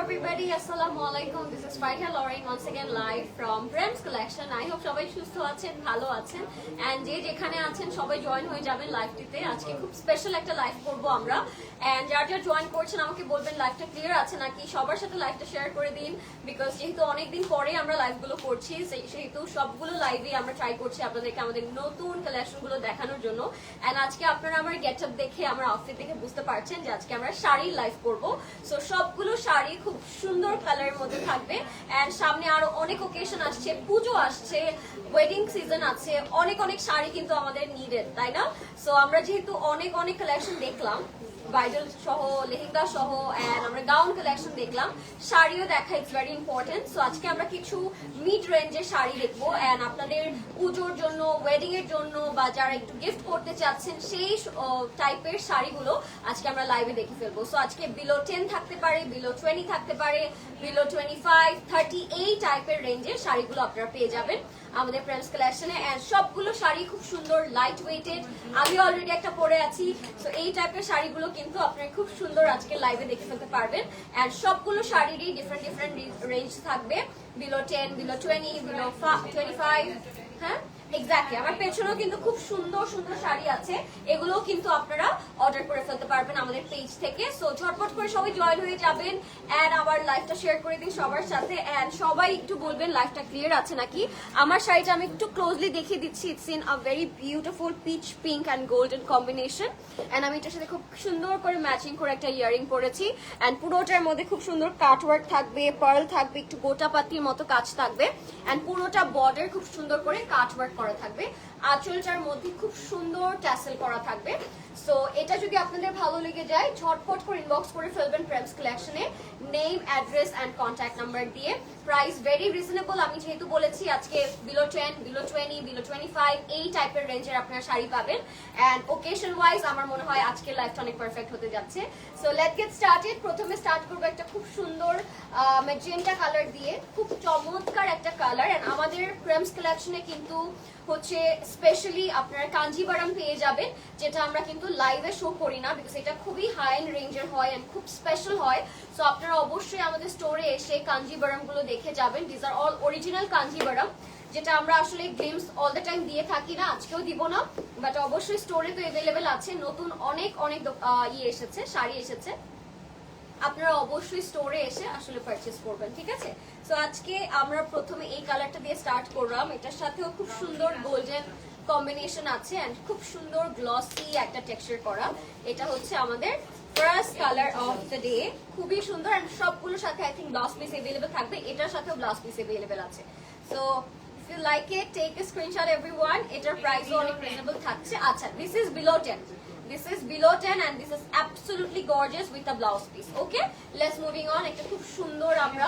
everybody, Assalamualaikum. This is Faitha Lauren once again live from Prem's Collection. I hope সবাই সুস্থ আছেন, ভালো আছেন and যে যেখানে আছেন সবাই জয়েন হয়ে যাবেন লাইভটিতে। আজকে খুব স্পেশাল একটা লাইভ করব আমরা and যারা জয়েন করছেন আমাকে বলবেন লাইভটা ক্লিয়ার আছে নাকি, সবার সাথে লাইভটা শেয়ার করে দিন বিকজ যেহেতু অনেকদিন পরে আমরা লাইভগুলো করছি সেহেতু সবগুলো লাইভে আমরা ট্রাই করছি আপনাদেরকে আমাদের নতুন কালেকশনগুলো দেখানোর জন্য। and আজকে আপনারা আমার গেটআপ দেখে আমার আউটফিট দেখে বুঝতে পারছেন যে আজকে আমরা শাড়ির লাইভ করব। সো সবগুলো শাড়ি খুব সুন্দর কালারের মধ্যে থাকবে এন্ড সামনে আরো অনেক ওকেশন আসছে, পুজো আসছে, ওয়েডিং সিজন আছে, অনেক অনেক শাড়ি কিন্তু আমাদের নিডেড, তাই না? সো আমরা যেহেতু অনেক অনেক কালেকশন দেখলাম, ব্রাইডাল সহ, লেহেঙ্গা সহ এন্ড আমরা গাউন কালেকশন দেখলাম, শাড়িও দেখা ইটস ভেরি ইম্পর্টেন্ট। সো আজকে আমরা কিছু মিড রেঞ্জের শাড়ি দেখবো এন্ড আপনাদের পুজোর জন্য, ওয়েডিং এর জন্য বা যারা একটু গিফট করতে চাচ্ছেন সেই টাইপের শাড়িগুলো আজকে আমরা লাইভে দেখে ফেলবো। সো আজকে বিলো 10 থাকতে পারে, বিলো 20 থাকতে পারে, বিলো 25, 30 এই টাইপের রেঞ্জের শাড়িগুলো আপনারা পেয়ে যাবেন আমাদের প্রেমস কালেকশনে। এন্ড সবগুলো শাড়ি খুব সুন্দর, লাইট ওয়েটেড, আমি অলরেডি একটা পরে আছি। সো এই টাইপের শাড়িগুলো কিন্তু আপনারা খুব সুন্দর আজকে লাইভে দেখে ফেলতে পারবেন এন্ড সবগুলো শাড়িরই ডিফারেন্ট ডিফারেন্ট রেঞ্জ থাকবে, বিলো 10, বিলো 20, বিলো 25। হ্যাঁ এক্স্যাক্টলি, আমার পেছনেও কিন্তু খুব সুন্দর সুন্দর শাড়ি আছে, এগুলোও কিন্তু আপনারা অর্ডার করে ফেলতে পারবেন আমাদের পেজ থেকে। সো ঝটপট করে সবাই জয়েন হয়ে যাবেন এন্ড আমার লাইভটা শেয়ার করে দিন সবার সাথে এন্ড সবাই একটু বলবেন লাইভটা ক্লিয়ার আছে নাকি। আমার শাড়িটা আমি একটু ক্লোজলি দেখিয়ে দিচ্ছি। It's in a very beautiful peach pink and golden combination and আমি এটার সাথে খুব সুন্দর করে ম্যাচিং করে একটা ইয়ারিং পরেছি এন্ড পুরোটার মধ্যে খুব সুন্দর কাটওয়ার্ক থাকবে, পার্ল থাকবে, একটু গোটা পাতির মতো কাজ থাকবে এন্ড পুরোটা বর্ডার খুব সুন্দর করে কাটওয়ার্ক করা থাকবে, আঁচলটার মধ্যে খুব সুন্দর ট্যাসেল করা থাকবে। সো এটা যদি আপনাদের ভালো লেগে যায় ঝটপট করে ইনবক্স করে ফেলবেন প্রেমস কালেকশনে name, address and contact number দিয়ে। প্রাইস ভেরি রিজনেবল, আমি যেহেতু বলেছি আজকে বিলো 10, বিলো 20, বিলো 25 এই টাইপের রেঞ্জের আপনারা শাড়ি পাবেন এন্ড ওকেশন ওয়াইজ আমার মনে হয় আজকের লাইফটা অনেক পারফেক্ট হতে যাচ্ছে। So let's get started. প্রথমে স্টার্ট করবো একটা খুব সুন্দর ম্যাজেন্টা কালার দিয়ে, খুব চমৎকার একটা কালার এন্ড আমাদের প্রেমস কালেকশনে কিন্তু হচ্ছে স্পেশালি আপনারা কাঞ্জিবারাম পেয়ে যাবেন, যেটা আমরা কিন্তু লাইভে শো করি না বিকজ এটা খুবই হাই এন্ড রেঞ্জের হয় এন্ড খুব স্পেশাল হয়। সো আপনারা অবশ্যই আমাদের স্টোরে এসে কাঞ্জিবারাম গুলো দেখে যাবেন। This are all original Kanjeevaram, যেটা আমরা আসলে গ্লিমস অল দ্য টাইম দিয়ে থাকি না, আজকেও দিব না, বাট অবশ্যই স্টোরে তো অ্যাভেলেবেল আছে। নতুন অনেক অনেক এসেছে, শাড়ি এসেছে, আপনারা অবশ্যই স্টোরে এসে আসলে পারচেজ করবেন, ঠিক আছে? সো আজকে আমরা প্রথমে এই কালারটা দিয়ে স্টার্ট করলাম, এটার সাথেও খুব সুন্দর গোল্ডেন কম্বিনেশন আছে এন্ড খুব সুন্দর গ্লসি একটা টেক্সচার করা। এটা হচ্ছে আমাদের first colour of the day, খুবই সুন্দর এন্ড সবগুলোর সাথে I think blouse piece available থাকবে, এটার সাথেও ব্লাউজ পিস अवेलेबल আছে। So if you like it take a screenshot everyone, এটার প্রাইসও অনেক রিজনেবল থাকছে। আচ্ছা, this is below 10, this is below 10 and this is absolutely gorgeous with a blouse piece. Okay, let's moving on. একটা খুব সুন্দর আমরা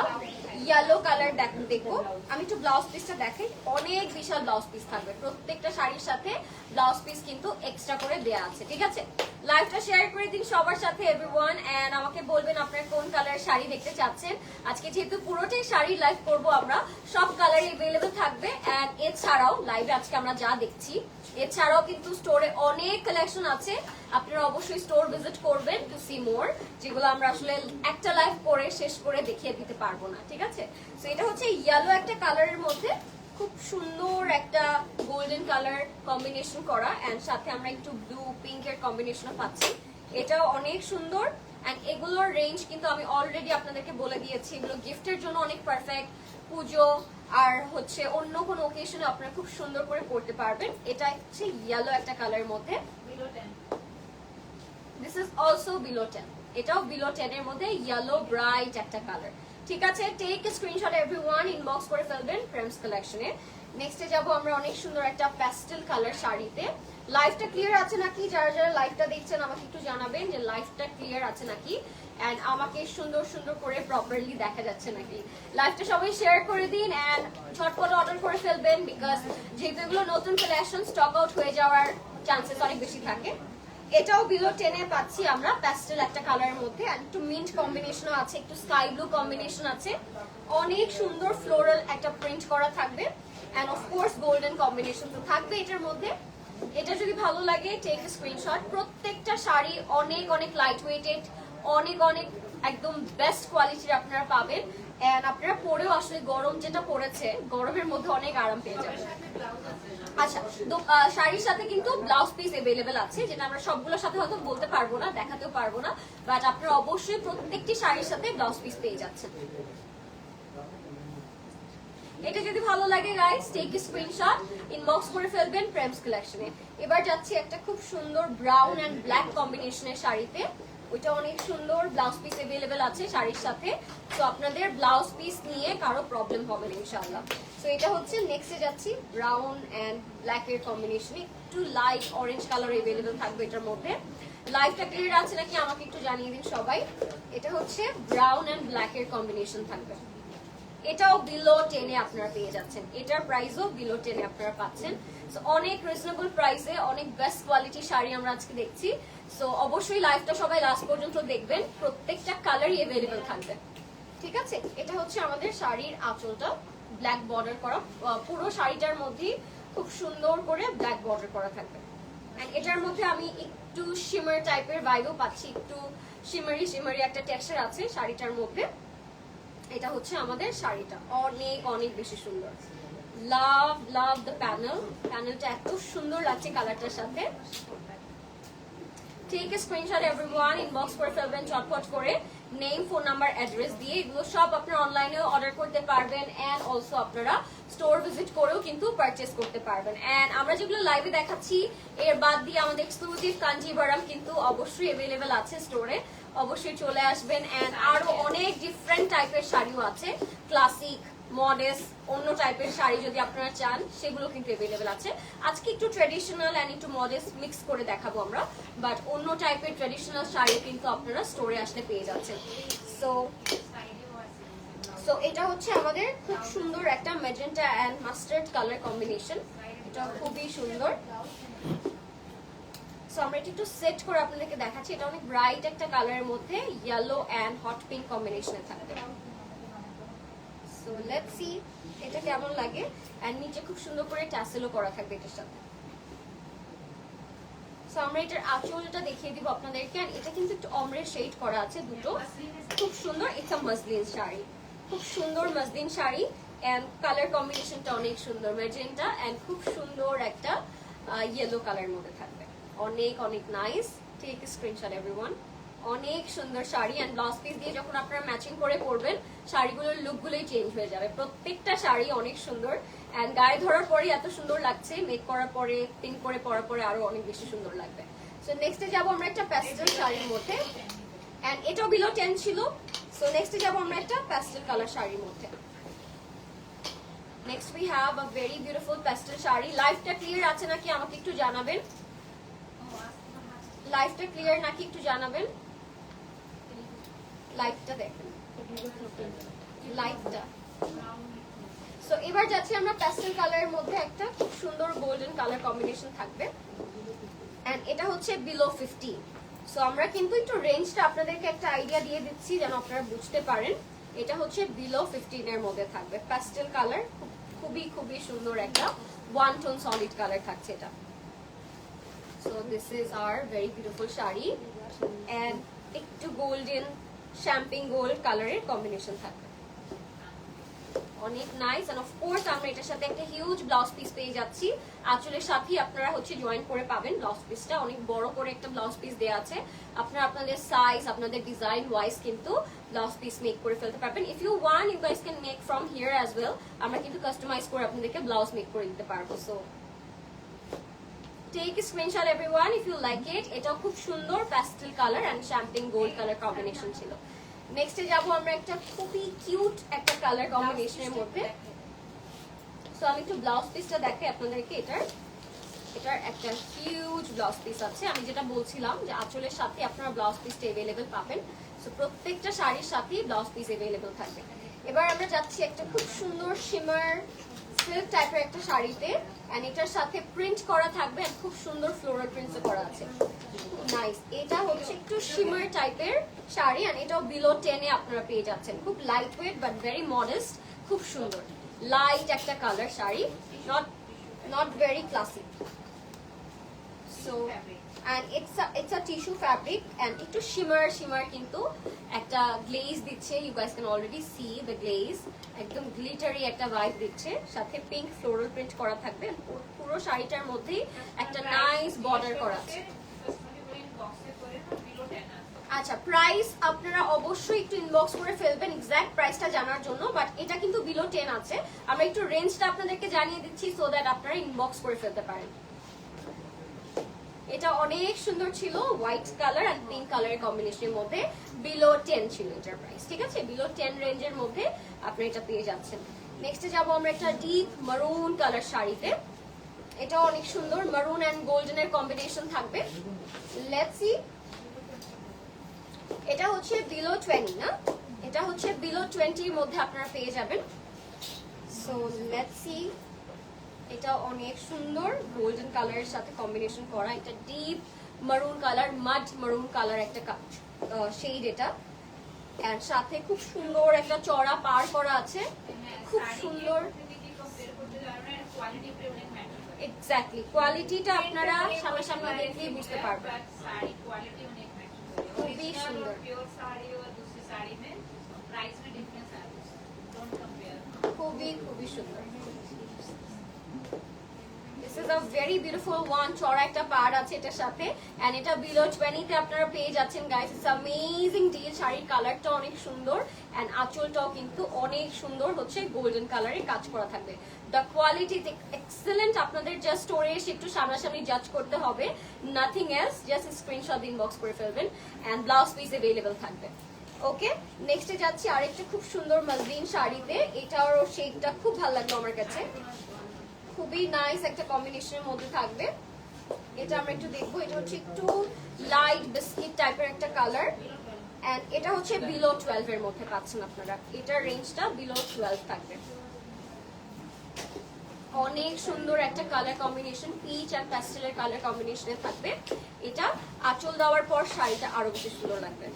ইয়েলো কালার দেখবো। আমি একটু ব্লাউজ পিসটা দেখাই, অনেক বিশাল ব্লাউজ পিস থাকবে, প্রত্যেকটা শাড়ির সাথে ব্লাউজ পিস কিন্তু এক্সট্রা করে দেয়া আছে, ঠিক আছে? লাইভটা শেয়ার করে দিন সবার সাথে এভরিওয়ান এন্ড আমাকে বলবেন আপনারা কোন কালারের শাড়ি দেখতে চাচ্ছেন। আজকে যেহেতু পুরোটাই শাড়ির লাইভ করব আমরা, সব কালারই अवेलेबल থাকবে এন্ড এছাড়াও লাইভে আজকে আমরা যা দেখছি এছাড়াও কিন্তু স্টোরে অনেক কালেকশন আছে, আপনারা অবশ্যই স্টোর ভিজিট করবেন টু সি মোর, যেগুলো আমরা আসলে একটা লাইভ করে শেষ করে দেখিয়ে দিতে পারবো না, ঠিক আছে? সো এটা হচ্ছে ইয়েলো একটা কালারের মধ্যে খুব সুন্দর একটা গোল্ডেন কালার কম্বিনেশন করা এন্ড সাথে আমরা একটু ব্লু পিঙ্কের কম্বিনেশনও পাচ্ছি, এটাও অনেক সুন্দর এন্ড এগুলোর রেঞ্জ কিন্তু আমি অলরেডি আপনাদেরকে বলে দিয়েছি, এগুলো গিফটের জন্য অনেক পারফেক্ট, পুজো আর হচ্ছে অন্য কোনো ওকেশনে আপনারা খুব সুন্দর করে পড়তে পারবেন। এটা হচ্ছে ইয়েলো একটা কালারের মধ্যে, দিস ইজ অলসো বিলো 10, এটাও বিলো 10 এর মধ্যে ইয়েলো ব্রাইট একটা কালার, ঠিক আছে? Take a screenshot everyone, inbox করে ফেলবেন প্রেমস কালেকশনে। নেক্সটে যাব আমরা অনেক সুন্দর একটা প্যাস্টেল কালার শাড়িতে। লাইভটা ক্লিয়ার আছে নাকি? যারা যারা লাইভটা দেখছেন আমাকে একটু জানাবেন যে লাইভটা ক্লিয়ার আছে নাকি এন্ড আমাকে সুন্দর সুন্দর করে প্রপারলি দেখা যাচ্ছে নাকি। লাইভটা সবাই শেয়ার করে দিন এন্ড ঝটপট অর্ডার করে ফেলবেন বিকজ যেহেতু এগুলো নতুন কালেকশন স্টক আউট হয়ে যাওয়ার চান্সেস অনেক বেশি থাকে। এটাও বিলো 10 এ পাচ্ছি আমরা, প্যাস্টেল একটা কালারের মধ্যে আর একটু মিন্ট কম্বিনেশনও আছে, একটু স্কাই ব্লু কম্বিনেশন আছে, অনেক সুন্দর ফ্লোরাল একটা প্রিন্ট করা থাকবে end of course golden combination তো থাকবে এটার মধ্যে। এটা যদি ভালো লাগে টেক স্ক্রিনশট। প্রত্যেকটা শাড়ি অনেক অনেক লাইট ওয়েটেড, অনেক অনেক একদম বেস্ট কোয়ালিটির আপনারা পাবেন। এন্ড আপনারা পরেও আসলে গরম যেটা পড়েছে, গরমের মধ্যে অনেক আরাম পেয়ে যাবেন। আচ্ছা, শাড়ির সাথে কিন্তু ব্লাউজ পিস अवेलेबल আছে, যেটা আমরা সবগুলোর সাথে হয়তো বলতে পারবো না, দেখাতেও পারবো না, বাট আপনারা অবশ্যই প্রত্যেকটি শাড়ির সাথে ব্লাউজ পিস পেয়ে যাচ্ছেন। এটা যদি ভালো লাগে গাইস, টেক স্ক্রিনশট, ইনবক্স করে ফেলবেন প্রেমস কালেকশনে। এবার যাচ্ছি একটা খুব সুন্দর ব্রাউন এন্ড ব্ল্যাক কম্বিনেশনের শাড়িতে। ওইটা অনেক সুন্দর, ব্লাউজ পিস अवेलेबल আছে শাড়ির সাথে। তো আপনাদের ব্লাউজ পিস নিয়ে কারো প্রবলেম হবে না ইনশাআল্লাহ। সো এটা হচ্ছে, নেক্সটে যাচ্ছি ব্রাউন এন্ড ব্ল্যাক এর কম্বিনেশনে, একটু লাইট অরেঞ্জ কালার अवेलेबल থাকবে এটার মধ্যে। লাইটটা ক্লিয়ার আছে নাকি আমাকে একটু জানিয়ে দিন সবাই। এটা হচ্ছে ব্রাউন এন্ড ব্ল্যাক এর কম্বিনেশন থাকবে। এটাও বিলো 10 এ আপনারা পেয়ে যাচ্ছেন, এটার প্রাইসও বিলো 10 এ আপনারা পাচ্ছেন। সো অনেক রিজনেবল প্রাইসে অনেক বেস্ট কোয়ালিটি শাড়ি আমরা আজকে দেখছি। সো অবশ্যই লাইভটা সবাই লাস্ট পর্যন্ত দেখবেন, প্রত্যেকটা কালারই अवेलेबल থাকবে, ঠিক আছে। এটা হচ্ছে আমাদের শাড়ির আঁচলটা, ব্ল্যাক বর্ডার করা, পুরো শাড়িটার মধ্যে খুব সুন্দর করে ব্ল্যাক বর্ডার করা থাকবে। এন্ড এটার মধ্যে আমি একটু শিমার টাইপের ভাইবও পাচ্ছি, একটু শিমারি শিমারি একটা টেক্সচার আছে শাড়িটার মধ্যে। এটা হচ্ছে আমাদের শাড়িটা, অনেক অনেক বেশি সুন্দর। লাভ লাভ দ্য প্যানেলটা এত সুন্দর লাগছে কালারটার সাথে। Take a screenshot everyone, inbox করে ফেলবেন চটপট করে, নেম, ফোন নাম্বার, অ্যাড্রেস দিয়ে। এগুলো সব আপনারা অনলাইনেও অর্ডার করতে পারবেন এন্ড অলসো আপনারা স্টোর ভিজিট করেও কিন্তু পারচেজ করতে পারবেন। এন্ড আমরা যেগুলো লাইভে দেখাচ্ছি এর বাদ দিয়ে আমাদের এক্সক্লুসিভ কাঞ্জিভারাম কিন্তু অবশ্যই अवेलेबल আছে স্টোরে, অবশ্যই চলে আসবেন। এন্ড আরো অনেক ডিফারেন্ট টাইপের শাড়িও আছে, ক্লাসিক, মডেস্ট, অন্য টাইপের শাড়ি যদি আপনারা চান সেগুলো কিন্তু अवेलेबल আছে। আজকে একটু ট্র্যাডিশনাল এন্ড একটু মডেস্ট মিক্স করে দেখাবো আমরা, বাট অন্য টাইপের ট্র্যাডিশনাল শাড়ি কিন্তু আপনারা স্টোরে আসলে পেয়ে যাচ্ছেন। সো এটা হচ্ছে আমাদের খুব সুন্দর একটা magenta and mustard colour combination, এটা খুবই সুন্দর। সো আমরা এটা একটু সেট করে আপনাদেরকে দেখাচ্ছি। এটা অনেক ব্রাইট একটা কালারের মধ্যে ইয়েলো এন্ড হট পিঙ্ক কম্বিনেশনে থাকবে। সো লেটস সি এটা কেমন লাগে। এন্ড নিচে খুব সুন্দর করে ট্যাসেলও করা থাকবে এটার সাথে। সো আমরা এটার আঁচলটা দেখিয়ে দিব আপনাদেরকে। এন্ড এটা কিন্তু একটু অমরে শেড করা আছে দুটো, খুব সুন্দর। এটা মসলিন শাড়ি, খুব সুন্দর মসলিন শাড়ি এন্ড কালার কম্বিনেশনটা অনেক সুন্দর, ম্যাজেন্টা এন্ড খুব সুন্দর একটা ইয়েলো কালারের মধ্যে থাকবে, অনেক অনেক নাইস। টেক স্ক্রিনশট এভরিওয়ান, অনেক সুন্দর শাড়ি। এন্ড ব্লাউজ পিস দিয়ে যখন আপনারা ম্যাচিং করে পরবেন শাড়িগুলোর লুকগুলোই চেঞ্জ হয়ে যাবে। প্রত্যেকটা শাড়ি অনেক সুন্দর এন্ড গায়ে ধরার পরে এত সুন্দর লাগছে, মেক করার পরে, পিন করে পরার পরে আরো অনেক বেশি সুন্দর লাগবে। সো নেক্সটে যাব আমরা একটা প্যাস্টেল শাড়ির মধ্যে, এন্ড এটাও বিলো 10 ছিল। সো নেক্সটে যাব আমরা একটা প্যাস্টেল কালার শাড়ির মধ্যে। Next we have a very beautiful pastel sari. লাইভটা ক্লিয়ার আছে নাকি আমাকে একটু জানাবেন, লাইভটা ক্লিয়ার নাকি একটু জানাবেন। লাইভটা দেখেন, লাইভটা। সো এবার যাচ্ছি আমরা প্যাস্টেল কালারের মধ্যে, একটা খুব সুন্দর গোল্ডেন কালার কম্বিনেশন থাকবে এন্ড এটা হচ্ছে বিলো 50। সো আমরা কিন্তু একটু রেঞ্জটা আপনাদেরকে একটা আইডিয়া দিয়ে দিচ্ছি যেন আপনারা বুঝতে পারেন। এটা হচ্ছে বিলো 15 এর মধ্যে থাকবে, প্যাস্টেল কালার, খুবই খুবই সুন্দর একটা ওয়ান টোন সলিড কালার থাকছে এটা। So this is our very beautiful sari and একটু গোল্ডেন শ্যাম্পিং গোল্ড কালারের কম্বিনেশন থাকবে, অনেক নাইস। এন্ড অফ কোর্স আমরা এটার সাথে একটা হিউজ ব্লাউজ পিস পেয়ে যাচ্ছি। আঁচলের সাথেই আপনারা হচ্ছে জয়েন করে পাবেন ব্লাউজ পিসটা, অনেক বড় করে একটা ব্লাউজ পিস দেওয়া আছে। আপনারা আপনাদের সাইজ, আপনাদের ডিজাইন ওয়াইজ কিন্তু ব্লাউজ পিস মেক করে ফেলতে পারবেন। If you want you guys can make from here as well, আমরা কিন্তু কাস্টমাইজ করে আপনাদেরকে ব্লাউজ মেক করে দিতে পারবো। So take a screenshot everyone if you like it. এটাও খুব সুন্দর pastel colour and champagne gold colour combination ছিল। নেক্সটে যাব আমরা একটা খুবই কিউট একটা কালার কম্বিনেশনের মধ্যে। সো আমি একটু ব্লাউজ পিসটা দেখাই আপনাদেরকে। এটার একটা হিউজ ব্লাউজ পিস আছে। আমি যেটা বলছিলাম যে আঁচলের সাথে আপনারা ব্লাউজ পিসটা अवेलेबल পাবেন। সো প্রত্যেকটা শাড়ির সাথেই ব্লাউজ পিস अवेलेबल থাকবে। এবার আমরা যাচ্ছি একটা খুব সুন্দর শিমার সিল্ক টাইপের একটা শাড়িতে এন্ড এটার সাথে প্রিন্ট করা থাকবে, খুব সুন্দর ফ্লোরাল প্রিন্টস করা আছে, নাইস। এটা হচ্ছে একটু শিমার টাইপের শাড়ি এন্ড এটাও বিলো 10 এ আপনারা পেয়ে যাচ্ছেন। খুব light weight but very modest, খুব সুন্দর লাইট একটা colour sari, not very classic. So and it's a tissue fabric and একটু shimmer কিন্তু একটা glaze দিচ্ছে, you guys can already see the glaze, একদম glittery একটা vibe দিচ্ছে, সাথে pink floral print করা থাকবে, পুরো শাড়িটার মধ্যে একটা nice border করা আছে। আচ্ছা, প্রাইস আপনারা অবশ্যই একটু ইনবক্স করে ফেলবেন এক্সাক্ট প্রাইসটা জানার জন্য, বাট এটা কিন্তু বিলো 10 আছে। আমরা একটু রেঞ্জটা আপনাদেরকে জানিয়ে দিচ্ছি সো দ্যাট আপনারা ইনবক্স করে ফেলতে পারেন। এটা অনেক সুন্দর ছিল, হোয়াইট কালার এন্ড পিঙ্ক কালারের কম্বিনেশনের মধ্যে, বিলো 10 ছিল এটার প্রাইস, ঠিক আছে? বিলো 10 রেঞ্জের মধ্যে আপনি এটা পেয়ে যাচ্ছেন। নেক্সটে যাবো আমরা একটা ডিপ মারুন কালার শাড়িতে, এটা অনেক সুন্দর, মারুন এন্ড গোল্ডেনের কম্বিনেশন থাকবে। লেটস সি, এটা হচ্ছে বিলো 20 না, এটা হচ্ছে বিলো 20 এর মধ্যে আপনারা পেয়ে যাবেন। সো লেটস সি, এটা অনেক সুন্দর গোল্ডেন কালারের সাথে কম্বিনেশন করা, এটা ডিপ মারুন কালার, মাড মারুন কালার একটা শেড এটা, এন্ড সাথে খুব সুন্দর একটা চড়া পার করা আছে, খুব সুন্দর। এক্স্যাক্টলি, কোয়ালিটিটা আপনারা সামনাসামনি দেখলেই বুঝতে পারবেন, খুবই সুন্দর, খুবই সুন্দর। This is a very beautiful one, চড়া একটা পাড় আছে এটার সাথে, and এটা below 20 তে আপনারা পেয়ে যাচ্ছেন গাইস। ইটস অ্যামেজিং ডিল, শাড়ির কালারটা অনেক সুন্দর and আঁচলটাও কিন্তু অনেক সুন্দর হচ্ছে গোল্ডেন কালারে কাজ করা থাকবে। দ্য কোয়ালিটি এক্সেলেন্ট, আপনাদের জাস্ট স্টোরে এসে একটু সামনাসামনি জাজ করতে হবে, nothing else, just screenshot inbox করে ফেলবেন and ব্লাউজ পিস अवेलेबल থাকবে। ওকে, নেক্সটে যাচ্ছি আরেকটা খুব সুন্দর মাসলিন শাড়িতে, এটার শেডটা খুব ভালো লাগলো আমার কাছে, খুবই নাইস একটা কম্বিনেশনের মধ্যে থাকবে। এটা আমরা একটু দেখবো, এটা হচ্ছে একটু লাইট বিস্কিট টাইপের একটা কালার, এন্ড এটা হচ্ছে বিলো 12 এর মধ্যে পাচ্ছেন আপনারা, এটার রেঞ্জটা বিলো 12 থাকবে। অনেক সুন্দর একটা কালার কম্বিনেশন, পিচ আর প্যাস্টেলের কালার কম্বিনেশনে থাকবে। এটা আঁচল দেওয়ার পর শাড়িটা আরো বেশি সুন্দর লাগবে।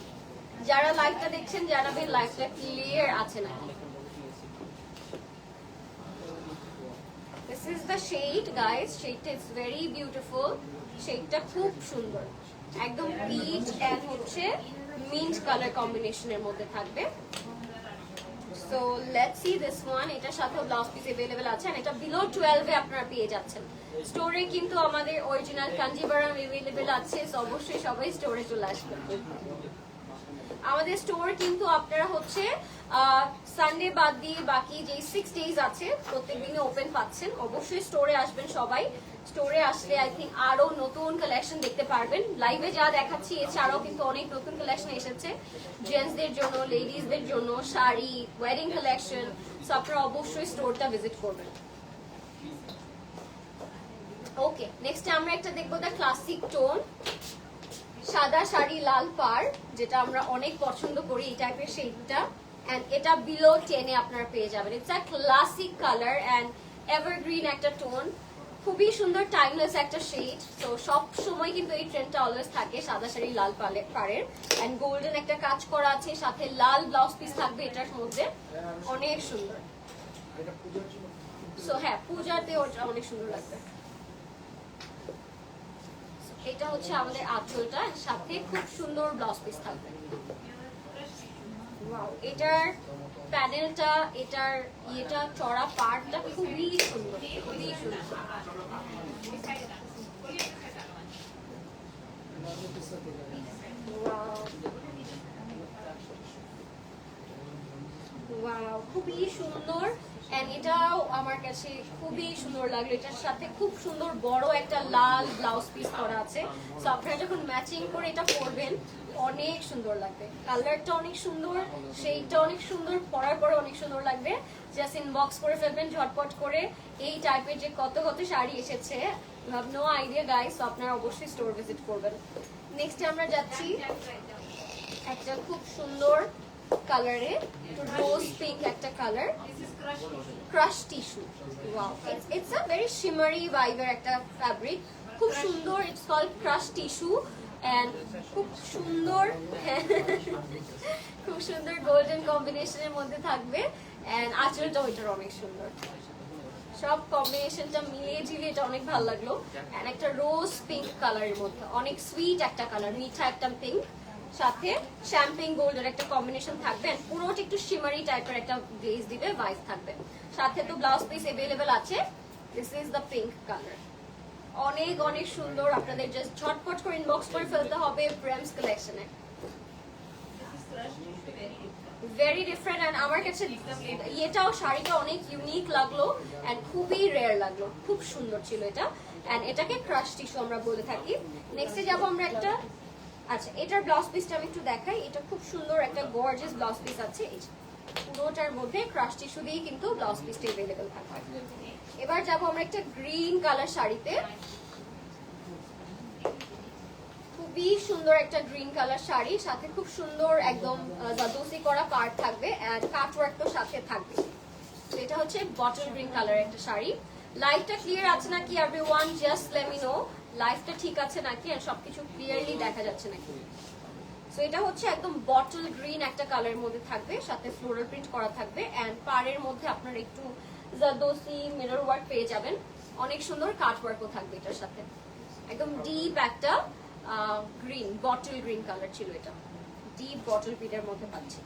যারা লাইভটা দেখছেন জানাবেন লাইভটা ক্লিয়ার আছে নাকি। This is the shade guys, shade is very beautiful, shadeটা খুব সুন্দর, একদম পিচ এন্ড হচ্ছে মিন্ট কালার কম্বিনেশনের মধ্যে থাকবে। So let's C this one, এটার সাথে ব্লাউজ পিস अवेलेबल আছে, আর এটা বিলো 12 এ আপনারা পেয়ে যাচ্ছেন। স্টোরে কিন্তু আমাদের অরিজিনাল কাঞ্জিভারাম अवेलेबल আছে, সো অবশ্যই সবাই স্টোরে চলে আসবেন। আমাদের স্টোর কিন্তু আপনারা হচ্ছে সানডে বাদ দিয়ে বাকি যে 6 ডেজ আছে প্রত্যেকদিনই ওপেন পাচ্ছেন। অবশ্যই স্টোরে আসবেন সবাই, স্টোরে আসলে আই থিঙ্ক আরো নতুন কালেকশন দেখতে পারবেন। লাইভে যা দেখাচ্ছি এছাড়াও কিন্তু অনেক নতুন কালেকশন এসেছে জেন্টসদের জন্য, লেডিসদের জন্য, শাড়ি, ওয়েডিং কালেকশন, সো আপনারা অবশ্যই স্টোরটা ভিজিট করবেন। ওকে, নেক্সট আমরা একটা দেখবো দ্য ক্লাসিক টোন, সাদা শাড়ি লাল পাড়, যেটা আমরা অনেক পছন্দ করি এই টাইপের শেডটা, এন্ড এটা বিলো 10 এ আপনারা পেয়ে যাবেন। It's a classic colour and evergreen একটা টোন, খুবই সুন্দর টাইমলেস একটা শেড। তো সব সময় কিন্তু এই ট্রেন্ডটা অলওয়েজ থাকে, সাদা শাড়ি লাল পাড়ের এন্ড গোল্ডেন একটা কাজ করা আছে, সাথে লাল ব্লাউজ পিস থাকবে এটার মধ্যে, অনেক সুন্দর। সো হ্যাঁ, পূজাতে ওটা অনেক সুন্দর লাগবে। এটা হচ্ছে আমাদের আঁচলটা, সাথে খুব সুন্দর ব্লাউজ পিস থাকবে। ওয়াও, এটার প্যানেলটা, এটার এটা চড়া পাড়টা খুবই সুন্দর, খুবই সুন্দর। ওয়াও, খুবই সুন্দর, এন্ড এটাও আমার কাছে খুবই সুন্দর লাগলো। এটার সাথে খুব সুন্দর বড় একটা লাল ব্লাউজ পিস করা আছে, সো আপনারা যখন ম্যাচিং করে এটা পরবেন অনেক সুন্দর লাগবে। কালারটা অনেক সুন্দর, সেইটা অনেক সুন্দর, পরার পরে অনেক সুন্দর লাগবে। জাস্ট ইনবক্স করে ফেলবেন ঝটপট করে। এই টাইপের যে কত কত শাড়ি এসেছে, you have no idea guys, so আপনারা অবশ্যই স্টোর ভিজিট করবেন। নেক্সট আমরা যাচ্ছি একটা খুব সুন্দর কালারে, রোজ পিঙ্ক একটা colour, crush tissue. Wow, it's a very shimmery ভাইবের একটা ফ্যাব্রিক, খুব সুন্দর। It's called crush tissue and খুব সুন্দর খুব সুন্দর গোল্ডেন কম্বিনেশনের মধ্যে থাকবে, এন্ড আঁচলটাও এটার অনেক সুন্দর। সব কম্বিনেশনটা মিলিয়ে ঝিলিয়ে এটা অনেক ভালো লাগলো। এন্ড একটা রোজ পিঙ্ক কালারের মধ্যে অনেক সুইট একটা কালার, মিঠা একটা পিঙ্ক, সাথে শ্যাম্পেন গোল্ডের একটা কম্বিনেশন থাকবে। এন্ড পুরোটা একটু শিমারি টাইপের একটা গ্লেজ দিবে, ভাইব থাকবে। সাথে তো ব্লাউজ পিস अवेलेबल আছে। This is the pink colour. অনেক অনেক সুন্দর। আপনাদের জাস্ট ঝটপট করে ইনবক্স করে ফেলতে হবে প্রেমস কালেকশনে। Very different. এন্ড আমার কাছে এটাও শাড়িটা অনেক ইউনিক লাগলো এন্ড খুবই রেয়ার লাগলো, খুব সুন্দর ছিল এটা। এন্ড এটাকে ক্রাশ টিস্যু আমরা বলে থাকি। নেক্সটে যাব আমরা একটা, আচ্ছা এটার ব্লাউজ পিসটা আমি একটু দেখাই। এটা খুব সুন্দর একটা গর্জিয়াস ব্লাউজ পিস আছে। এই পুরোটার মধ্যে ক্রাশ টিস্যু দিয়ে কিন্তু ব্লাউজ পিসটা अवेलेबल থাকবে। এবার যাব আমরা একটা গ্রিন কালার শাড়িতে। খুবই সুন্দর একটা গ্রিন কালার শাড়ি, সাথে খুব সুন্দর একদম জাদুসি করা পার্ট থাকবে এন্ড কাট ওয়ার্ক তো সাথে থাকবে। তো এটা হচ্ছে বটল গ্রিন কালার একটা শাড়ি। লাইটটা ক্লিয়ার আছে নাকি everyone? Just let me no লাইটটা ঠিক আছে নাকি আর সবকিছু ক্লিয়ারলি দেখা যাচ্ছে নাকি। সো এটা হচ্ছে একদম বটল গ্রিন একটা কালারের মধ্যে থাকবে, সাথে ফ্লোরাল প্রিন্ট করা থাকবে এন্ড পাড়ের মধ্যে আপনার একটু জাদুসি মিরর ওয়ার্ক পেয়ে যাবেন। অনেক সুন্দর কাট ওয়ার্কও থাকবে এটার সাথে। একদম ডিপ একটা গ্রিন, বটল গ্রিন কালার ছিল এটা, ডিপ বটল গ্রিনের মধ্যে পাচ্ছি।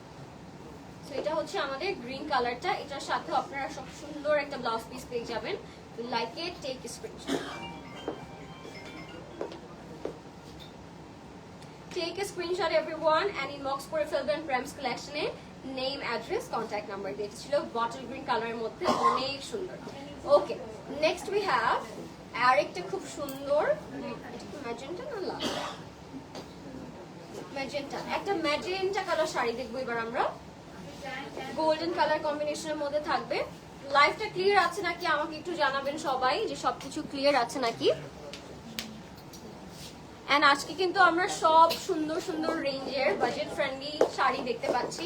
সো এটা হচ্ছে আমাদের গ্রিন কালারটা। এটার সাথে আপনারা সব সুন্দর একটা ব্লাউজ পিস পেয়ে যাবেন। Like it, take screenshot. Take a screenshot everyone and inbox করে ফেলবেন প্রেমস কালেকশনে নেম, অ্যাড্রেস, কন্ট্যাক্ট নাম্বার দিয়ে। এটা ছিল বটল গ্রিন কালারের মধ্যে, অনেক সুন্দর। ওকে, নেক্সট উই হ্যাভ আরেকটা খুব সুন্দর ম্যাজেন্টা না লাল, ম্যাজেন্টা, একটা ম্যাজেন্টা কালার শাড়ি দেখবো এবার আমরা। গোল্ডেন কালার কম্বিনেশনের মধ্যে থাকবে। লাইফটা ক্লিয়ার আছে নাকি আমাকে একটু জানাবেন সবাই, যে সবকিছু ক্লিয়ার আছে নাকি। এন্ড আজকে কিন্তু আমরা সব সুন্দর সুন্দর রেঞ্জের বাজেট ফ্রেন্ডলি শাড়ি দেখতে পাচ্ছি।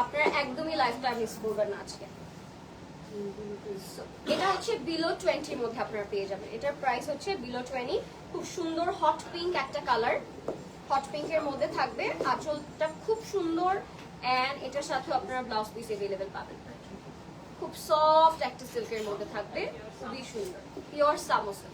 আপনারা একদমই লাইফটা মিস করবেন না আজকে। এটা হচ্ছে বিলো 20 এর মধ্যে আপনারা পেয়ে যাবেন। এটার প্রাইস হচ্ছে বিলো 20। খুব সুন্দর হট পিঙ্ক একটা কালার, হট পিঙ্কের মধ্যে থাকবে। আঁচলটা খুব সুন্দর এন্ড এটার সাথে আপনারা ব্লাউজ পিস अवेलेबल পাবেন। খুব সফট একটা সিল্কের মধ্যে থাকবে, খুবই সুন্দর, পিওর সামোসা।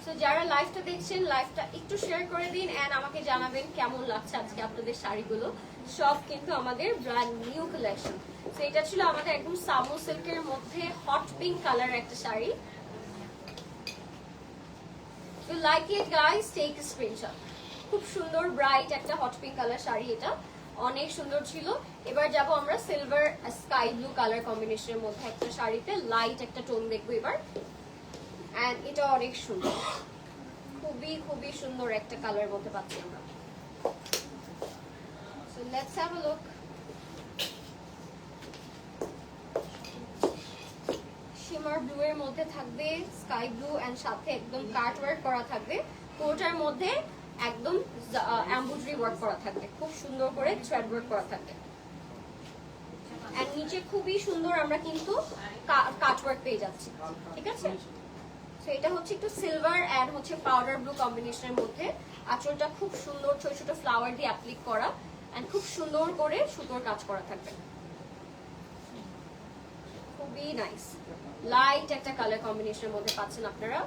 সো যারা লাইভটা দেখছেন লাইভটা একটু শেয়ার করে দিন এন্ড আমাকে জানাবেন কেমন লাগছে আজকে আপনাদের শাড়িগুলো। সব কিন্তু আমাদের ব্র্যান্ড নিউ কালেকশন। সো এটা ছিল আমাদের একদম সামো সিল্কের মধ্যে হট পিঙ্ক কালার একটা sari. You like it guys, take a screenshot. খুব সুন্দর ব্রাইট একটা হট পিঙ্ক কালার শাড়ি, এটা অনেক সুন্দর ছিল। এবার যাব আমরা সিলভার স্কাই ব্লু কালার কম্বিনেশনের মধ্যে একটা শাড়িতে লাইট একটা টোন দেখবো এবার। এন্ড এটা অনেক সুন্দর, খুবই খুবই সুন্দর একটা কালারের মধ্যে পাচ্ছি আমরা। So let's have a look. Shimmer blue এর মধ্যে থাকবে স্কাই ব্লু এন্ড সাথে একদম কাট ওয়ার্ক করা থাকবে। পুরোটার মধ্যে একদম এমব্রয়ডারি ওয়ার্ক করা থাকবে, খুব সুন্দর করে থ্রেড ওয়ার্ক করা থাকবে। এন্ড নিচে খুবই সুন্দর আমরা কিন্তু কাট ওয়ার্ক পেয়ে যাচ্ছি, ঠিক আছে। সো এটা হচ্ছে একটু সিলভার এন্ড হচ্ছে পাউডার ব্লু কম্বিনেশনের মধ্যে। আঁচলটা খুব সুন্দর ছোট ছোট ফ্লাওয়ার দিয়ে অ্যাপ্লিক করা এন্ড খুব সুন্দর করে সুতোর কাজ করা থাকবে, খুবই নাইস। লাইট একটা কালার কম্বিনেশনের মধ্যে পাচ্ছেন আপনারা।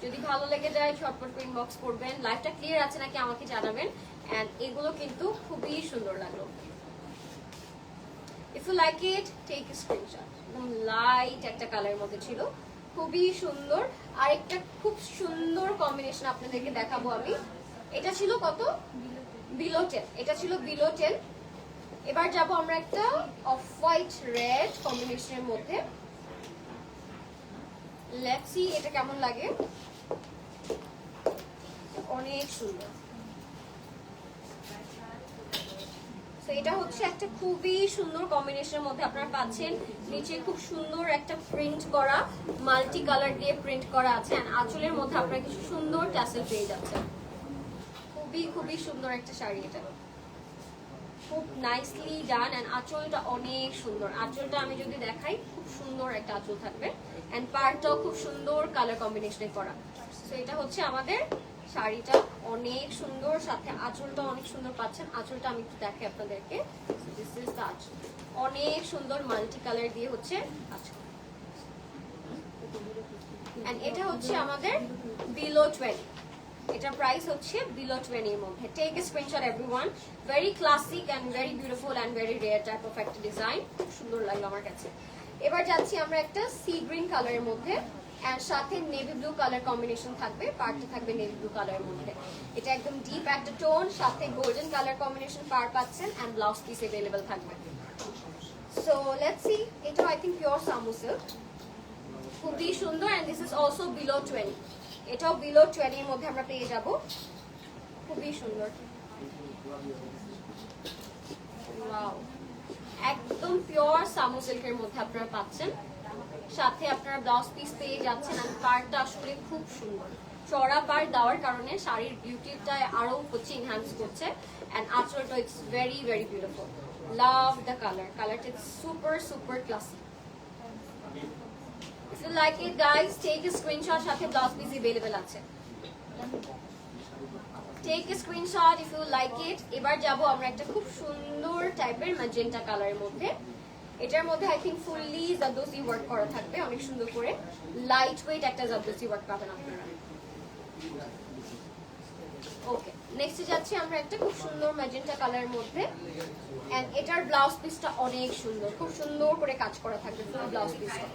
যদি ভালো লেগে যায় ঝটপট করে ইনবক্স করবেন। লাইভটা ক্লিয়ার আছে নাকি আমাকে জানাবেন এন্ড এগুলো কিন্তু খুবই সুন্দর লাগলো। If you like it, take a screenshot. একদম লাইট একটা কালারের মধ্যে ছিল, খুবই সুন্দর। আরেকটা খুব সুন্দর কম্বিনেশন আপনাদেরকে দেখাবো আমি। এটা ছিল কত? বিলো 10। এটা ছিল বিলো 10। এবার যাব আমরা একটা অফ হোয়াইট রেড কম্বিনেশনের মধ্যে। লেটস সি এটা কেমন লাগে। অনেক সুন্দর। তো এটা হচ্ছে একটা খুবই সুন্দর কম্বিনেশনের মধ্যে আপনারা পাচ্ছেন। নিচে খুব সুন্দর একটা প্রিন্ট করা, মাল্টি কালার দিয়ে প্রিন্ট করা আছে এন্ড আঁচলের মধ্যে আপনারা কিছু সুন্দর ট্যাসেল পেয়ে যাচ্ছেন। খুবই খুবই সুন্দর একটা শাড়ি, এটা খুব নাইসলি ডান এন্ড আঁচলটা অনেক সুন্দর। আঁচলটা আমি যদি দেখাই, খুব সুন্দর একটা আঁচল থাকবে এন্ড পাড়টাও খুব সুন্দর কালার কম্বিনেশনে করা। তো এটা হচ্ছে আমাদের শাড়িটা অনেক সুন্দর, সাথে আঁচলটা অনেক সুন্দর পাচ্ছেন। আঁচলটা আমি একটু দেখাই আপনাদেরকে। দিস ইজ দ্য আঁচল, অনেক সুন্দর মাল্টি কালার দিয়ে হচ্ছে আঁচল। এন্ড এটা হচ্ছে আমাদের বিলো 20, এটার প্রাইস হচ্ছে বিলো 20 এর মধ্যে। Take a screenshot everyone. Very classic and very beautiful and very rare type of একটা ডিজাইন, খুব সুন্দর লাগলো আমার কাছে। এবার যাচ্ছি আমরা একটা সি গ্রিন কালারের মধ্যে, এর সাথে নেভি ব্লু কালার কম্বিনেশন থাকবে, পার্টটা থাকবে নেভি ব্লু কালারের মধ্যে। এটা একদম ডিপ একটা টোন, সাথে গোল্ডেন কালার কম্বিনেশন পার পাচ্ছেন এন্ড ব্লাউজ পিস अवेलेबल থাকবে। সো লেটস সি, এটা আই থিংক পিওর সামু সিল্ক, খুবই সুন্দর। And this is also below 20, এটাও বিলো 20 এর মধ্যে আমরা পেয়ে যাব। খুবই সুন্দর, ওয়াও, একদম পিওর সামু সিল্কের মধ্যে আপনারা পাচ্ছেন। সাথে আপনারা ব্লাউজ পিস পেয়ে যাচ্ছেন। আর পাড়টা আসলে খুব সুন্দর, চড়া পাড় দেওয়ার কারণে শাড়ির বিউটিটা আরো হচ্ছে এনহ্যান্স করছে। এন্ড আঁচলটা it's very very beautiful. Love the colour, কালারটা it's super super classy. If you like it guys, take a screenshot, সাথে ব্লাউজ পিস अवेलेबल আছে। Take a screenshot if you like it. এবার যাব আমরা একটা খুব সুন্দর টাইপের ম্যাজেন্টা কালারের মধ্যে। এটার মধ্যে I think fully zardozi work করা থাকবে, অনেক সুন্দর করে লাইট ওয়েট একটা জারদোসি ওয়ার্ক পাবেন আপনারা। ওকে, নেক্সটে যাচ্ছি আমরা একটা খুব সুন্দর ম্যাজেন্টা কালারের মধ্যে। এন্ড এটার ব্লাউজ পিসটা অনেক সুন্দর, খুব সুন্দর করে কাজ করা থাকবে ফুল ব্লাউজ পিসটা।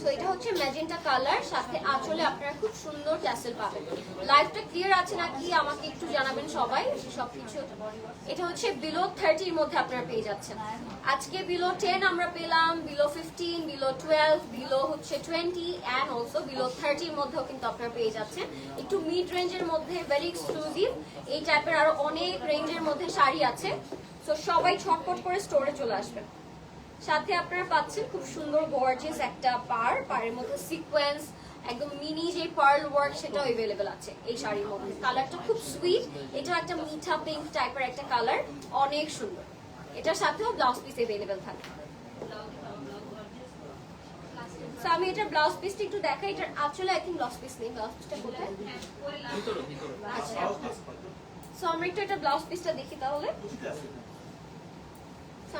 সো এটা হচ্ছে ম্যাজেন্টা কালার, সাথে আঁচলে আপনারা খুব সুন্দর ট্যাসেল পাবেন। লাইভটা ক্লিয়ার আছে নাকি আমাকে একটু জানাবেন সবাই সবকিছু। এটা হচ্ছে বিলো 30 এর মধ্যে আপনারা পেয়ে যাচ্ছেন। আজকে বিলো 10 আমরা পেলাম, বিলো 15, বিলো 12, বিলো হচ্ছে 20 এন্ড অলসো বিলো 30 এর মধ্যেও কিন্তু আপনারা পেয়ে যাচ্ছেন। একটু মিড রেঞ্জের মধ্যে ভেরি এক্সক্লুসিভ এই টাইপের আরো অনেক রেঞ্জের মধ্যে শাড়ি আছে। সো সবাই ছটপট করে স্টোরে চলে আসবেন। সাথে আপনারা পাচ্ছেন খুব সুন্দর গর্জিয়াস একটা পাড়ের মধ্যে সিকোয়েন্স, একদম মিনি যে পার্ল ওয়ার্ক সেটাও अवेलेबल আছে এই শাড়ির মধ্যে। কালারটা খুব সুইট, এটা একটা মিঠা পিঙ্ক টাইপের একটা কালার, অনেক সুন্দর। এটার সাথেও ব্লাউজ পিস अवेलेबल থাকে। সো আমি এটার ব্লাউজ পিসটা একটু দেখাই। এটার আসলে আই থিংক ব্লাউজ পিস নেই, ব্লাউজ পিসটা কোথায়? আচ্ছা, সো আমরা একটু এটা ব্লাউজ পিসটা দেখি তাহলে।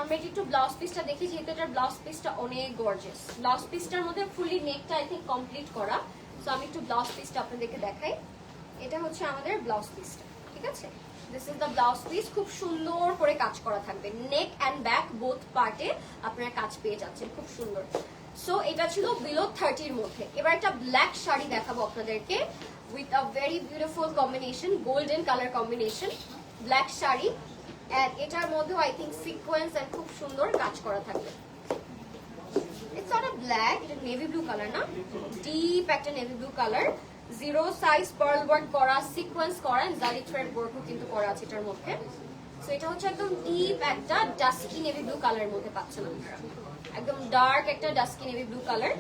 আমরা একটু ব্লাউজ পিসটা দেখি, যেহেতু এটার ব্লাউজ পিসটা অনেক গর্জিয়াস। ব্লাউজ পিসটার মধ্যে ফুলি নেকটা আই থিংক কমপ্লিট করা। সো আমি একটু ব্লাউজ পিসটা আপনাদেরকে দেখাই। এটা হচ্ছে আমাদের ব্লাউজ পিসটা, ঠিক আছে? This is the blouse piece, খুব সুন্দর করে কাজ করা থাকবে। নেক অ্যান্ড ব্যাক বোথ পার্টে আপনারা কাজ পেয়ে যাচ্ছেন, খুব সুন্দর। সো এটা ছিল বিলো 30 এর মধ্যে। এবার একটা ব্ল্যাক শাড়ি দেখাবো আপনাদেরকে with a very beautiful combination, golden colour combination, black sari. And এটার মধ্যে আই থিংক সিকোয়েন্স এন্ড খুব সুন্দর কাজ করা থাকবে। ইটস নট আ ব্ল্যাক, এটা নেভি ব্লু কালার না, ডিপ একটা navy blue colour, zero size pearl work করা, সিকোয়েন্স করা, জারি থ্রেড ওয়ার্কও কিন্তু করা আছে এটার মধ্যে। সো এটা হচ্ছে একদম ডিপ একটা ডাস্কি নেভি ব্লু কালারের মধ্যে পাচ্ছেন আপনারা, একদম ডার্ক একটা dusky navy blue colour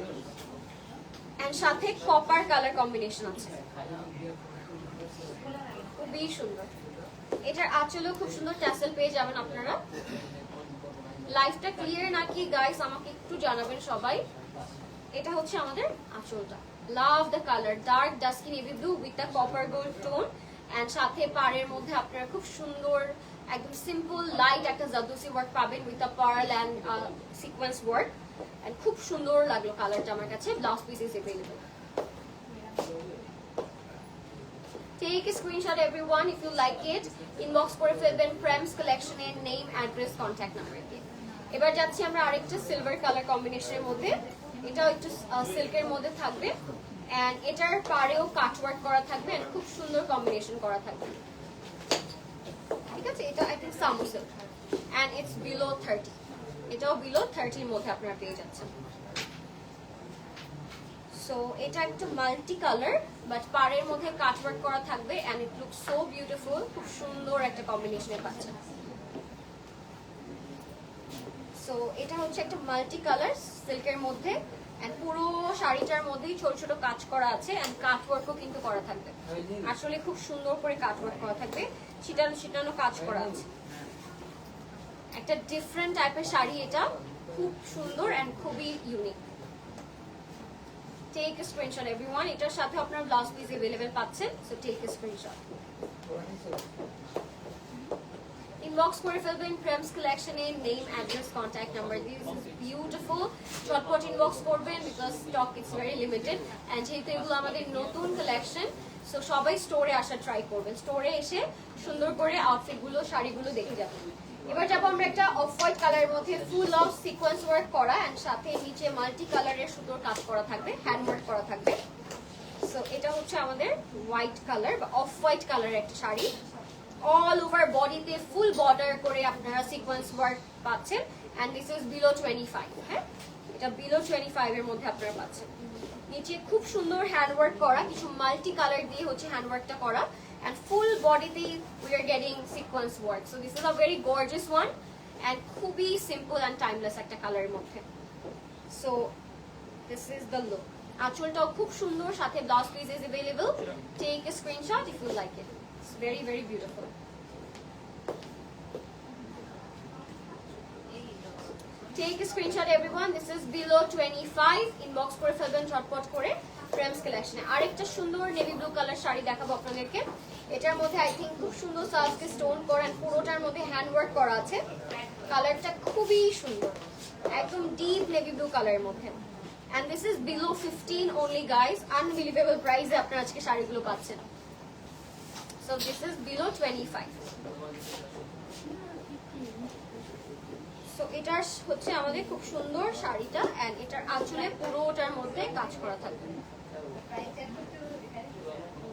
and সাথে কপার কালার কম্বিনেশন আছে, খুবই সুন্দর। এটার আঁচলেও খুব সুন্দর ট্যাসেল পেয়ে যাবেন আপনারা। লাইফটা ক্লিয়ার নাকি গাইস আমাকে একটু জানাবেন সবাই। এটা হচ্ছে আমাদের আঁচলটা, love the colour, dark dusky navy blue with the copper gold tone and সাথে পাড়ের মধ্যে আপনারা খুব সুন্দর একদম সিম্পল লাইট একটা জারদোসি ওয়ার্ক পাবেন with the pearl and sequence work and খুব সুন্দর লাগলো কালারটা আমার কাছে। Blouse piece is available. Take a screenshot everyone if you like it. Inbox করে ফেলবেন প্রেমস কালেকশনের নেম, অ্যাড্রেস, কন্ট্যাক্ট নাম্বার দিয়ে। এবার যাচ্ছি আমরা আরেকটা সিলভার কালার কম্বিনেশনের মধ্যে। এটাও একটু সিল্কের মধ্যে থাকবে এন্ড এটার পাড়েও কাট ওয়ার্ক করা থাকবে এন্ড খুব সুন্দর কম্বিনেশন করা থাকবে, ঠিক আছে? এটা আই থিংক সামু সিল্ক এন্ড ইটস বিলো 30। এটাও বিলো 30 এর মধ্যে আপনারা পেয়ে যাচ্ছেন। সো এটা একটা মাল্টি কালার বাট পাড়ের মধ্যে কাট ওয়ার্ক করা থাকবে and it looks so beautiful, খুব সুন্দর একটা কম্বিনেশনে পাচ্ছেন। সো এটা হচ্ছে একটা মাল্টি কালার সিল্কের মধ্যে এন্ড পুরো শাড়িটার মধ্যেই ছোট ছোট কাজ করা আছে এন্ড কাট ওয়ার্কও কিন্তু করা থাকবে, আসলে খুব সুন্দর করে কাট ওয়ার্ক করা থাকবে, ছিটানো ছিটানো কাজ করা আছে। একটা ডিফারেন্ট টাইপের শাড়ি, এটা খুব সুন্দর এন্ড খুবই unique. Take a screenshot everyone. এটার সাথে আপনার ব্লাউজ পিস अवेलेबल পাচ্ছেন, so take a screenshot. Inbox করে ফেলবেন প্রেমস কালেকশনে, name, address, contact number. This is beautiful. চটপট ইনবক্স করবেন because stock it's very limited and যেহেতু এগুলো আমাদের নতুন কালেকশন, সো সবাই স্টোরে আসা ট্রাই করবেন। স্টোরে এসে সুন্দর করে আউটফিটগুলো, শাড়িগুলো দেখে যাবেন। এবার যাবো আমরা একটা অফ হোয়াইট কালারের মধ্যে ফুল অফ সিকোয়েন্স ওয়ার্ক করা অ্যান্ড সাথে নিচে মাল্টি কালারের সুতোর কাজ করা থাকবে, হ্যান্ড ওয়ার্ক করা থাকবে। সো এটা হচ্ছে আমাদের হোয়াইট কালার বা অফ হোয়াইট কালারের একটা শাড়ি। অল ওভার বডিতে ফুল বর্ডার করে আপনারা সিকোয়েন্স ওয়ার্ক পাচ্ছেন এন্ড দিস ইজ বিলো 25। হ্যাঁ, এটা বিলো 25 এর মধ্যে আপনারা পাচ্ছেন। নিচে খুব সুন্দর হ্যান্ড ওয়ার্ক করা, কিছু মাল্টি কালার দিয়ে হচ্ছে হ্যান্ড ওয়ার্কটা করা এন্ড ফুল বডিতে we are getting sequence work. So this is a very gorgeous one and খুবই সিম্পল এন্ড টাইমলেস একটা কালারের মধ্যে। So this is the look. আঁচলটাও খুব সুন্দর, সাথে blouse piece is available. Take a screenshot if you like it. It's very, very beautiful. Take a screenshot everyone. This is below 25. Inbox করে ফেলবেন ঝটপট করে প্রেমস কালেকশনে। আরেকটা সুন্দর নেভি ব্লু কালার শাড়ি দেখাবো আপনাদেরকে। এটার মধ্যে আই থিঙ্ক খুব সুন্দর সাজকে স্টোন করা এন্ড পুরোটার মধ্যে হ্যান্ড ওয়ার্ক করা আছে। কালারটা খুবই সুন্দর, একদম ডিপ নেভি ব্লু কালারের মধ্যে। And this is below 15 only guys. Unbelievable price এ আপনারা আজকে শাড়িগুলো পাচ্ছেন। So this is below 25. So এটার হচ্ছে আমাদের খুব সুন্দর শাড়িটা এন্ড এটার আঁচলে পুরোটার মধ্যে কাজ করা থাকবে।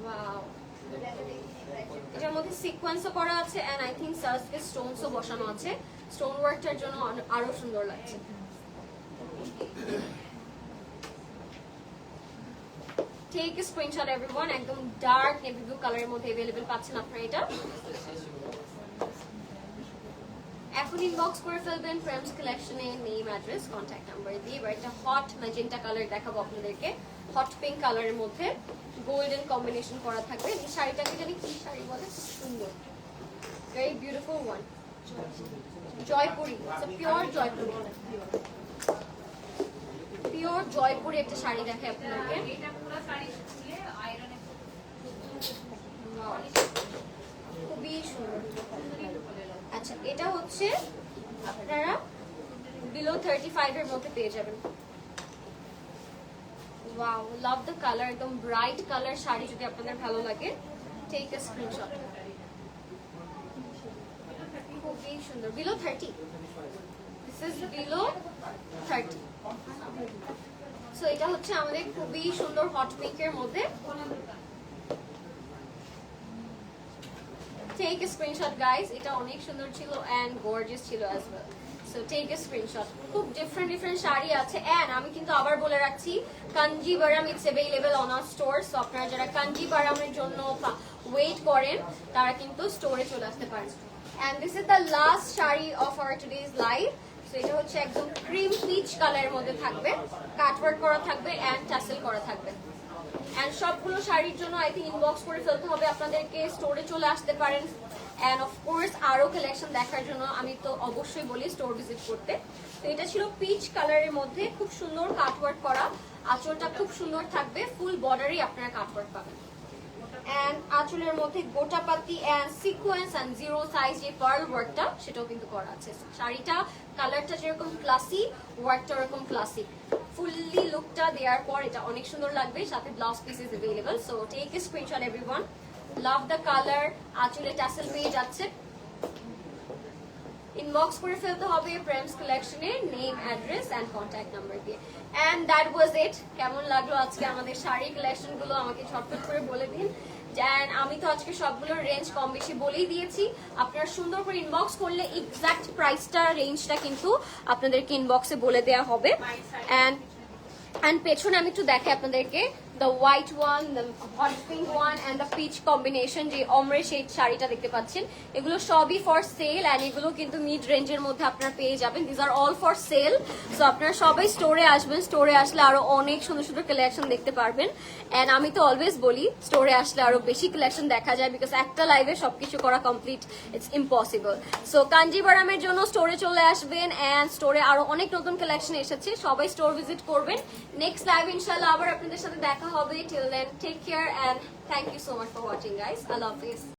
ওয়াও, এটার মধ্যে সিকোয়েন্সও করা আছে এন্ড আই থিঙ্ক সার্সকে স্টোনসও বসানো আছে। স্টোন ওয়ার্কটার জন্য আরো সুন্দর লাগছে। Take a screenshot everyone. একদম ডার্ক নেভি ব্লু কালারের মধ্যে अवेलेबल পাচ্ছেন আপনারা এটা। এখন ইনবক্স করে ফেলবেন প্রেমস কালেকশনে, নেম, অ্যাড্রেস, কন্ট্যাক্ট নাম্বার দিয়ে। এবার একটা হট ম্যাজেন্টা কালার দেখাবো আপনাদেরকে, হট পিঙ্ক কালারের মধ্যে গোল্ডেন কম্বিনেশন করা থাকবে। এই শাড়িটাকে জানি কি শাড়ি বলে, সুন্দর, very beautiful one. Jaipuri, pure Jaipuri, pure Jaipuri একটা শাড়ি দেখে আপনাদেরকে। খুবই সুন্দর। আচ্ছা, এটা হচ্ছে আপনারা বিলো 35 এর মধ্যে পেয়ে যাবেন। ওয়াও, লাভ দ্য কালার, একদম ব্রাইট কালার শাড়ি যদি আপনাদের ভালো লাগে, টেক আ স্ক্রিনশট। খুবই সুন্দর, below 30। This is below 30। So এটা হচ্ছে আমাদের খুবই সুন্দর হট পিঙ্কের মধ্যে। Take a screenshot guys. এটা অনেক সুন্দর ছিল এন্ড গর্জিয়াস ছিল as well. So take a screenshot. খুব ডিফারেন্ট ডিফারেন্ট শাড়ি আছে এন্ড আমি কিন্তু আবার বলে রাখছি, Kanjivaram it's available on our store. So আপনারা যারা কাঞ্জিভারামের জন্য ওয়েট করেন তারা কিন্তু স্টোরে চলে আসতে পারেন। And this is the last sari of our today's live. So এটা হচ্ছে একদম ক্রিম পিচ কালারের মধ্যে থাকবে, কাটওয়ার্ক করা থাকবে এন্ড টাসেল করা থাকবে। এন্ড সবগুলো শাড়ির জন্য আই থিঙ্ক ইনবক্স করে ফেলতে হবে আপনাদেরকে, স্টোরে চলে আসতে পারেন। এন্ড অফ কোর্স আরো কালেকশন দেখার জন্য আমি তো অবশ্যই বলি স্টোর ভিজিট করতে। তো এটা ছিল পিচ কালারের মধ্যে খুব সুন্দর কাটওয়ার্ক করা, আঁচলটা খুব সুন্দর থাকবে, ফুল বর্ডারই আপনারা কাটওয়ার্ক পাবেন। এন্ড আঁচলের মধ্যে gota patti and sequence and zero size যে পার্ল ওয়ার্কটা সেটাও কিন্তু করা আছে। শাড়িটা কালারটা যেরকম ক্লাসি, ওয়ার্কটা ওরকম ক্লাসিক। ফুললি লুকটা দেওয়ার পর এটা অনেক সুন্দর লাগবে, সাথে blouse piece is available. So take a screenshot everyone. Love the colour. আঁচলে টাসেল পেয়ে যাচ্ছে। ইনবক্স করে ফেলতে হবে প্রেমস কালেকশনে, name, address and contact number দিয়ে। And that was it. কেমন লাগলো আজকে আমাদের শাড়ি কালেকশন গুলো আমাকে ঝটপট করে বলে দিন। এন্ড আমি তো আজকে সবগুলোর রেঞ্জ কম বেশি বলেই দিয়েছি। আপনারা সুন্দর করে ইনবক্স করলে এক্সাক্ট প্রাইসটা, রেঞ্জটা কিন্তু আপনাদেরকে ইনবক্সে বলে দেওয়া হবে। এন্ড পেছনে আমি একটু দেখাই আপনাদেরকে, the white one, the hot pink one and the peach combination যে ombre shade শাড়িটা দেখতে পাচ্ছেন এগুলো সবই ফর সেল এন্ড এগুলো কিন্তু মিড রেঞ্জের মধ্যে আপনারা পেয়ে যাবেন this are all for sale so আপনারা সবাই স্টোরে আসবেন স্টোরে আসলে আরো অনেক সুন্দর সুন্দর কালেকশন দেখতে পারবেন এন্ড আমি তো অলওয়েজ বলি স্টোরে আসলে আরো বেশি কালেকশন দেখা যায় বিকজ একটা লাইভে সবকিছু করা কমপ্লিট ইটস ইম্পসিবল সো কাঞ্জিভারামের জন্য স্টোরে চলে আসবেন এন্ড স্টোরে আরো অনেক নতুন কালেকশন এসেছে সবাই স্টোর ভিজিট করবেন নেক্সট লাইভ ইনশাআল্লাহ আবার আপনাদের সাথে দেখা হবে till then take care and thank you so much for watching guys I love this